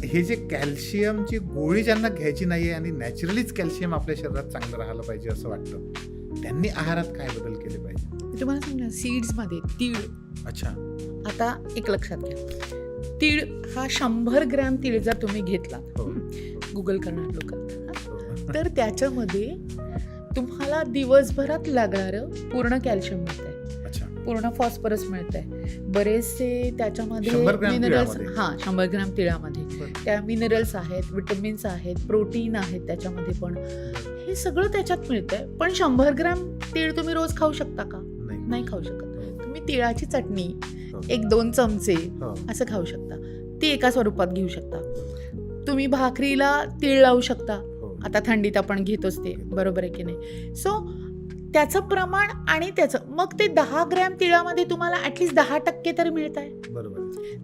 हे जे कॅल्शियमची गोळी ज्यांना घ्यायची नाही आहे आणि नॅचरलीच कॅल्शियम आपल्या शरीरात चांगलं राहायला पाहिजे असं वाटतं, त्यांनी आहारात काय बदल केले पाहिजे? मी तुम्हाला सांगणार, सीड्समध्ये तीळ. अच्छा. आता एक लक्षात घ्या, तीळ हा 100 ग्रॅम तीळ जर तुम्ही घेतला, हो. गुगल करणार लोक, हो. तर त्याच्यामध्ये तुम्हाला दिवसभरात लागणारं पूर्ण कॅल्शियम मिळतंय, अच्छा. पूर्ण फॉस्फरस मिळतंय, बरेचसे त्याच्यामध्ये 100 ग्रॅम मिनरल्स. तिळामध्ये? हां, 100 ग्रॅम तिळामध्ये बरं. त्या मिनरल्स आहेत, विटमिन्स आहेत, प्रोटीन आहेत त्याच्यामध्ये पण. हे सगळं त्याच्यात मिळतंय. पण 100 ग्रॅम तीळ तुम्ही रोज खाऊ शकता का? नाही खाऊ शकत. हो. तुम्ही तिळाची चटणी हो. 1-2 चमचे हो. असं खाऊ शकता. ती एका स्वरूपात घेऊ शकता. तुम्ही भाकरीला तीळ लावू शकता. हो. आता थंडीत आपण घेतोच ते, बरोबर आहे की नाही? सो त्याचं प्रमाण आणि त्याचं मग ते 10 ग्रॅम तिळामध्ये तुम्हाला ॲटलिस्ट 10% तरी मिळत आहे. बरोबर.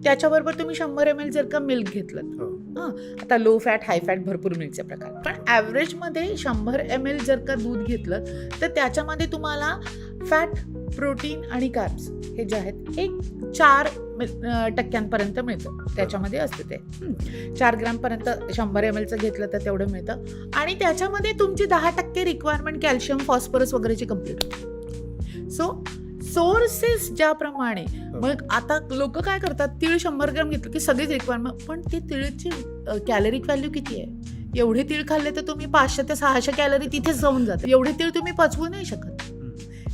त्याच्याबरोबर तुम्ही 100 ml जर का मिल्क घेतलं, हो. हां, आता लो फॅट हाय फॅट भरपूर मिल्कचे प्रकार, पण ॲव्हरेजमध्ये 100 ml जर का दूध घेतलं तर त्याच्यामध्ये तुम्हाला फॅट, प्रोटीन आणि कार्ब्स हे जे आहेत एक 4% मिळतं. त्याच्यामध्ये असतं ते 4 ग्रॅमपर्यंत 100 ml घेतलं तर तेवढं मिळतं. आणि त्याच्यामध्ये तुमची 10% रिक्वायरमेंट कॅल्शियम, फॉस्फरस वगैरेची कम्प्लीट होते. सो सोर्सेस ज्याप्रमाणे, मग आता लोक काय करतात, तीळ 100 ग्रॅम घेतलं की सगळीच रिक्वायरमेंट, पण ती तिळची कॅलरिक व्हॅल्यू किती आहे? एवढे तीळ खाल्ले तर तुम्ही 500 ते 600 कॅलरी तिथेच जाऊन जाते. एवढे तीळ तुम्ही पचवू नाही शकत.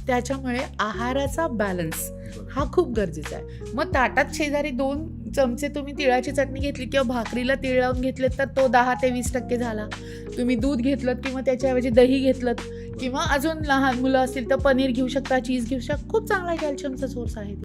त्याच्यामुळे आहाराचा बॅलन्स हा खूप गरजेचा आहे. मग ताटात शेजारी 2 चमचे तुम्ही तिळाची चटणी घेतली किंवा भाकरीला तीळ लावून घेतले तर तो 10 ते 20% झाला. तुम्ही दूध घेतलं किंवा त्याच्याऐवजी दही घेतलं किंवा अजून लहान मुलं असतील तर पनीर घेऊ शकता, चीज घेऊ शकता. खूप चांगला कॅल्शियमचा सोर्स आहे.